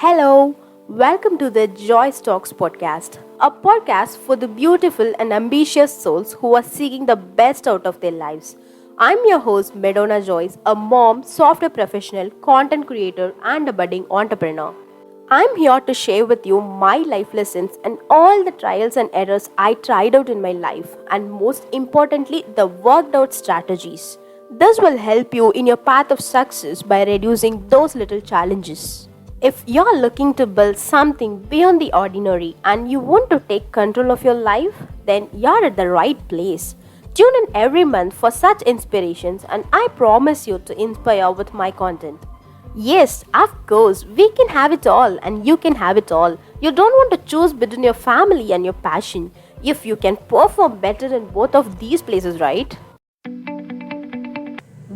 Hello, welcome to the Joyce Talks podcast, a podcast for the beautiful and ambitious souls who are seeking the best out of their lives. I'm your host, Madonna Joyce, a mom, software professional, content creator, and a budding entrepreneur. I'm here to share with you my life lessons and all the trials and errors I tried out in my life, and most importantly, the worked out strategies. This will help you in your path of success by reducing those little challenges. If you're looking to build something beyond the ordinary and you want to take control of your life, then you're at the right place. Tune in every month for such inspirations, and I promise you to inspire with my content. Yes, of course, we can have it all and you can have it all. You don't want to choose between your family and your passion if you can perform better in both of these places, right?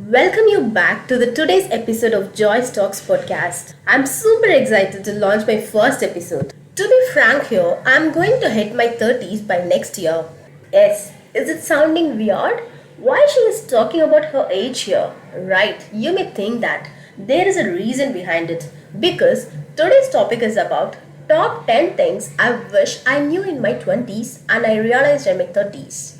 Welcome you back to the today's episode of Joyce Talks podcast. I'm super excited to launch my first episode. To be frank here, I'm going to hit my 30s by next year. Yes, is it sounding weird? Why she is talking about her age here? Right, you may think that. There is a reason behind it. Because today's topic is about top 10 things I wish I knew in my 20s and I realized in my 30s.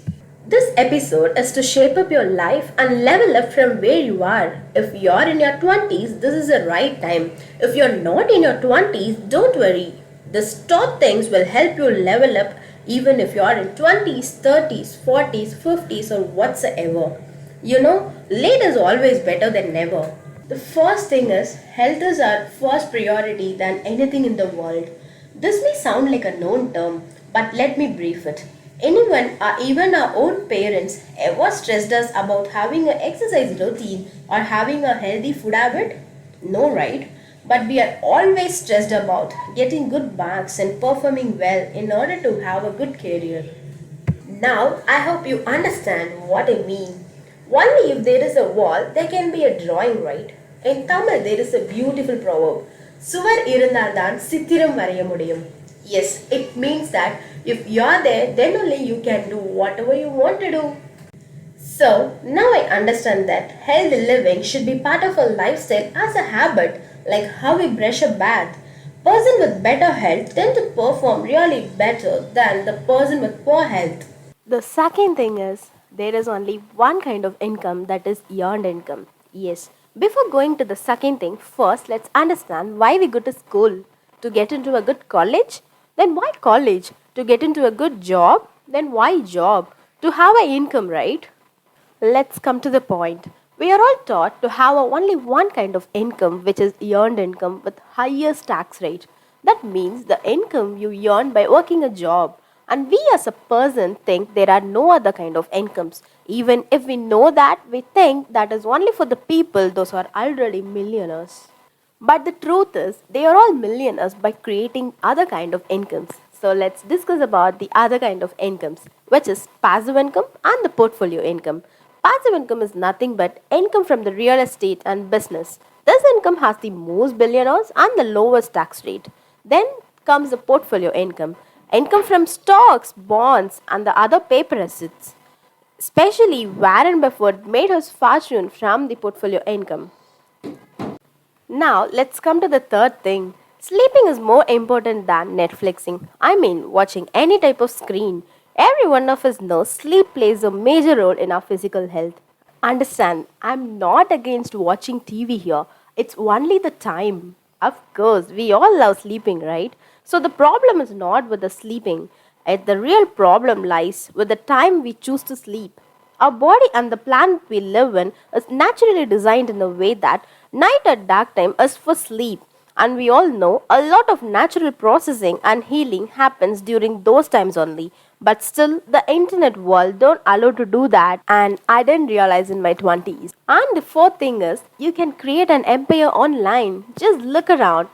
This episode is to shape up your life and level up from where you are. If you're in your 20s, this is the right time. If you're not in your 20s, don't worry. These top things will help you level up even if you're in 20s, 30s, 40s, 50s, or whatsoever. Late is always better than never. The first thing is health is our first priority than anything in the world. This may sound like a known term, but let me brief it. Anyone or even our own parents ever stressed us about having an exercise routine or having a healthy food habit? No, right? But we are always stressed about getting good marks and performing well in order to have a good career. Now, I hope you understand what I mean. Only if there is a wall, there can be a drawing, right? In Tamil, there is a beautiful proverb. சுவர் இருந்தால்தான் சித்திரம் வரைய முடியும். Yes, it means that if you're there, then only you can do whatever you want to do. So, now I understand that healthy living should be part of our lifestyle as a habit, like how we brush a bath. Person with better health tend to perform really better than the person with poor health. The second thing is there is only one kind of income, that is earned income. Yes. Before going to the second thing, first let's understand why we go to school. To get into a good college? Then why college? To get into a good job? Then why job? To have an income, right? Let's come to the point. We are all taught to have only one kind of income, which is earned income with highest tax rate. That means the income you earn by working a job. And we as a person think there are no other kind of incomes. Even if we know that, we think that is only for the people those who are already millionaires. But the truth is, they are all millionaires by creating other kind of incomes. So let's discuss about the other kind of incomes, which is passive income and the portfolio income. Passive income is nothing but income from the real estate and business. This income has the most billionaires and the lowest tax rate. Then comes the portfolio income. Income from stocks, bonds, and the other paper assets. Especially Warren Buffett made his fortune from the portfolio income. Now, let's come to the third thing. Sleeping is more important than Netflixing. I mean, watching any type of screen. Every one of us knows sleep plays a major role in our physical health. Understand, I'm not against watching TV here. It's only the time. Of course, we all love sleeping, right? So the problem is not with the sleeping. The real problem lies with the time we choose to sleep. Our body and the planet we live in is naturally designed in a way that night at dark time is for sleep. And we all know a lot of natural processing and healing happens during those times only. But still, the internet world don't allow to do that, and I didn't realize in my 20s. And the fourth thing is, you can create an empire online. Just look around.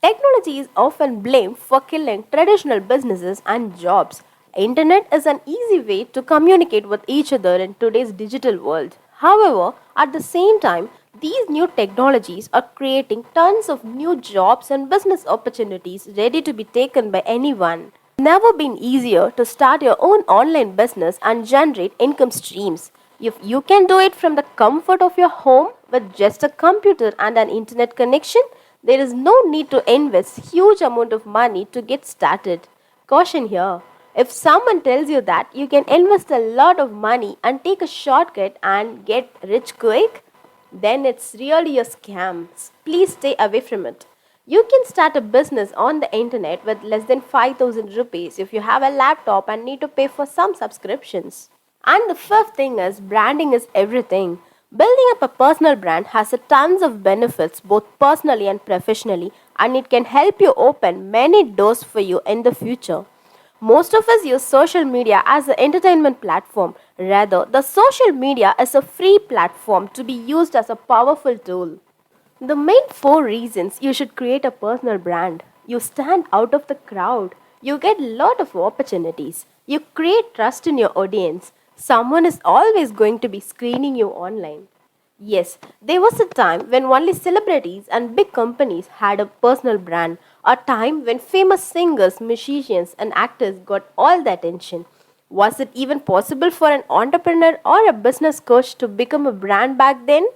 Technology is often blamed for killing traditional businesses and jobs. Internet is an easy way to communicate with each other in today's digital world. However, at the same time, these new technologies are creating tons of new jobs and business opportunities ready to be taken by anyone. Never been easier to start your own online business and generate income streams. If you can do it from the comfort of your home with just a computer and an internet connection, There is no need to invest huge amount of money to get started. Caution here. If someone tells you that you can invest a lot of money and take a shortcut and get rich quick, then it's really a scam. Please stay away from it. You can start a business on the internet with less than 5000 rupees if you have a laptop and need to pay for some subscriptions. And the fifth thing is branding is everything. Building up a personal brand has a tons of benefits both personally and professionally, and it can help you open many doors for you in the future. Most of us use social media as an entertainment platform. Rather, the social media is a free platform to be used as a powerful tool. The main four reasons you should create a personal brand. You stand out of the crowd. You get a lot of opportunities. You create trust in your audience. Someone is always going to be screening you online. Yes, there was a time when only celebrities and big companies had a personal brand, a time when famous singers, musicians, and actors got all the attention. Was it even possible for an entrepreneur or a business coach to become a brand back then?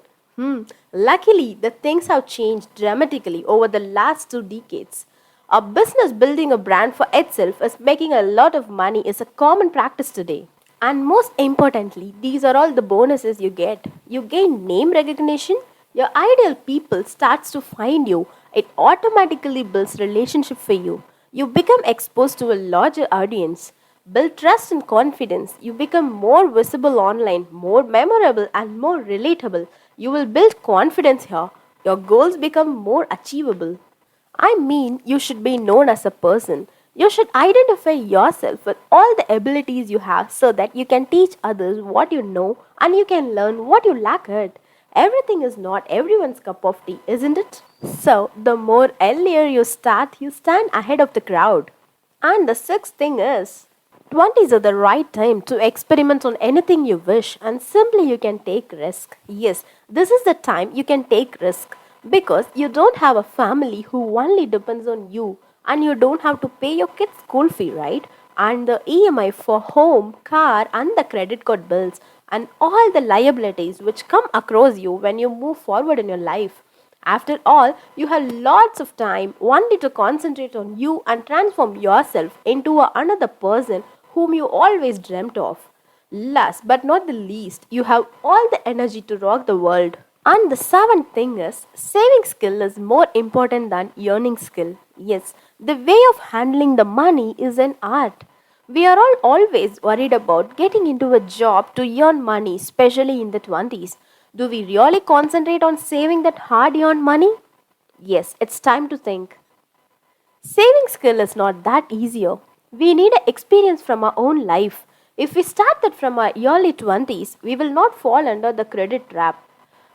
Luckily, the things have changed dramatically over the last 2 decades. A business building a brand for itself is making a lot of money is a common practice today. And most importantly, these are all the bonuses you get. You gain name recognition, your ideal people starts to find you, it automatically builds relationship for you. You become exposed to a larger audience. Build trust and confidence. You become more visible online, more memorable and more relatable. You will build confidence here. Your goals become more achievable. I mean, you should be known as a person. You should identify yourself with all the abilities you have so that you can teach others what you know and you can learn what you lack at. Everything is not everyone's cup of tea, isn't it? So, the more earlier you start, you stand ahead of the crowd. And the sixth thing is, 20s are the right time to experiment on anything you wish and simply you can take risk. Yes, this is the time you can take risk because you don't have a family who only depends on you and you don't have to pay your kids school fee, right? And the EMI for home, car and the credit card bills and all the liabilities which come across you when you move forward in your life. After all, you have lots of time only to concentrate on you and transform yourself into another person whom you always dreamt of. Last but not the least, you have all the energy to rock the world. And the seventh thing is, saving skill is more important than earning skill. Yes, the way of handling the money is an art. We are all always worried about getting into a job to earn money, especially in the 20s. Do we really concentrate on saving that hard earned money? Yes, it's time to think. Saving skill is not that easier. We need a experience from our own life. If we start that from our early 20s, we will not fall under the credit trap.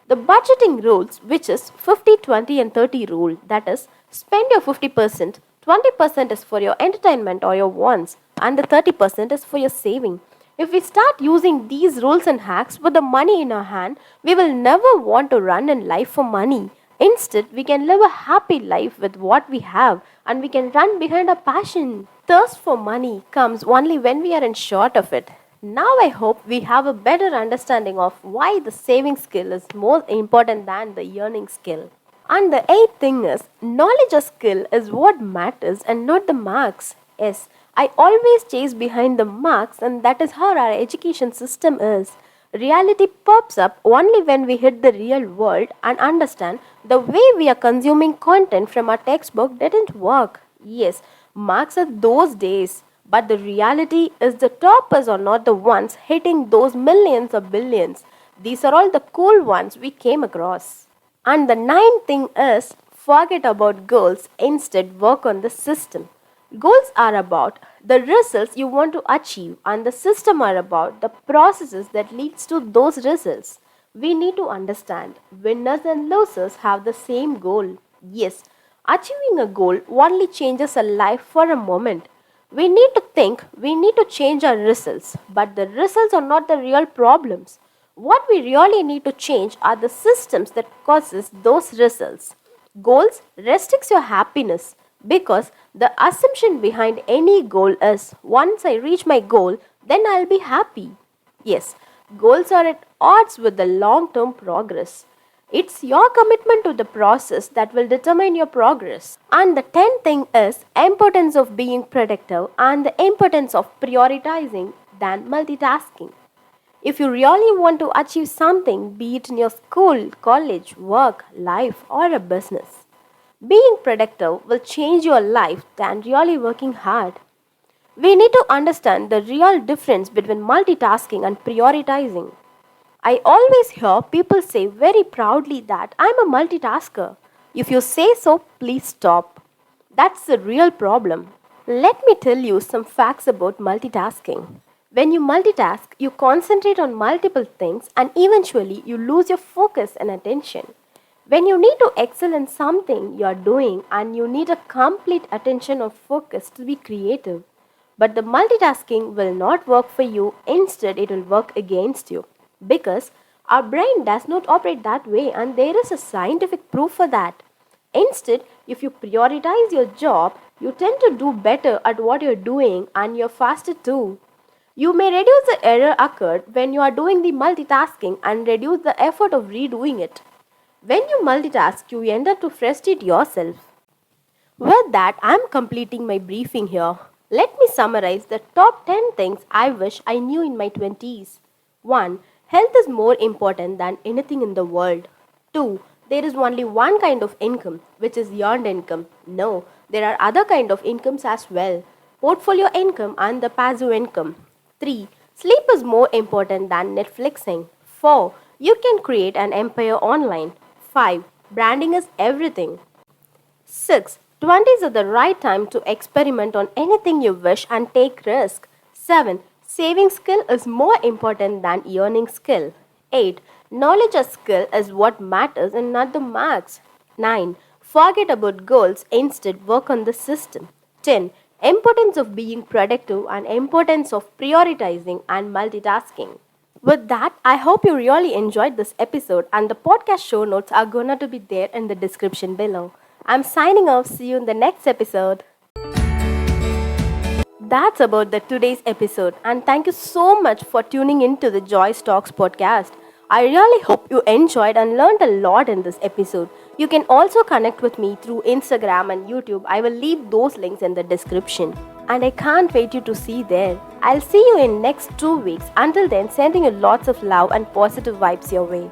The budgeting rules, which is 50, 20, and 30 rule, that is, spend your 50%, 20% is for your entertainment or your wants, and the 30% is for your saving. If we start using these rules and hacks with the money in our hand, we will never want to run in life for money. Instead, we can live a happy life with what we have and we can run behind our passion. Thirst for money comes only when we are in short of it. Now I hope we have a better understanding of why the saving skill is more important than the earning skill. And the eighth thing is, knowledge or skill is what matters and not the marks. Yes, I always chase behind the marks, and that is how our education system is. Reality pops up only when we hit the real world and understand the way we are consuming content from our textbook didn't work. Yes, marks are those days, but the reality is the toppers are not the ones hitting those millions or billions. These are all the cool ones we came across. And the ninth thing is forget about goals, instead work on the system. Goals are about the results you want to achieve and the system are about the processes that leads to those results. We need to understand winners and losers have the same goal. Yes, achieving a goal only changes a life for a moment. We need to think, we need to change our results, but the results are not the real problems. What we really need to change are the systems that causes those results. Goals restricts your happiness because the assumption behind any goal is once I reach my goal, then I'll be happy. Yes, goals are at odds with the long term progress. It's your commitment to the process that will determine your progress. And the 10th thing is importance of being productive and the importance of prioritizing than multitasking. If you really want to achieve something, be it in your school, college, work, life, or a business, being productive will change your life than really working hard. We need to understand the real difference between multitasking and prioritizing. I always hear people say very proudly that I'm a multitasker. If you say so, please stop. That's the real problem. Let me tell you some facts about multitasking. When you multitask, you concentrate on multiple things and eventually you lose your focus and attention. When you need to excel in something you are doing and you need a complete attention or focus to be creative, but the multitasking will not work for you, instead, it will work against you. Because our brain does not operate that way, and there is a scientific proof for that. Instead, if you prioritize your job, you tend to do better at what you're doing and you're faster too. You may reduce the error occurred when you are doing the multitasking and reduce the effort of redoing it. When you multitask, you end up to frustrate yourself. With that, I'm completing my briefing here. Let me summarize the top 10 things I wish I knew in my 20s. 1. Health is more important than anything in the world. 2. There is only one kind of income, which is earned income. No, there are other kind of incomes as well. Portfolio income and the passive income. 3. Sleep is more important than Netflixing. 4. You can create an empire online. 5. Branding is everything. 6. 20s are the right time to experiment on anything you wish and take risk. 7. Saving skill is more important than earning skill. 8. Knowledge or skill is what matters and not the marks. 9. Forget about goals, instead work on the system. 10. Importance of being productive and importance of prioritizing and multitasking. With that, I hope you really enjoyed this episode, and the podcast show notes are gonna to be there in the description below. I'm signing off. See you in the next episode. That's about the today's episode, and thank you so much for tuning in to the Joyce Talks podcast. I really hope you enjoyed and learned a lot in this episode. You can also connect with me through Instagram and YouTube. I will leave those links in the description. And I can't wait you to see there. I'll see you in next 2 weeks. Until then, sending you lots of love and positive vibes your way.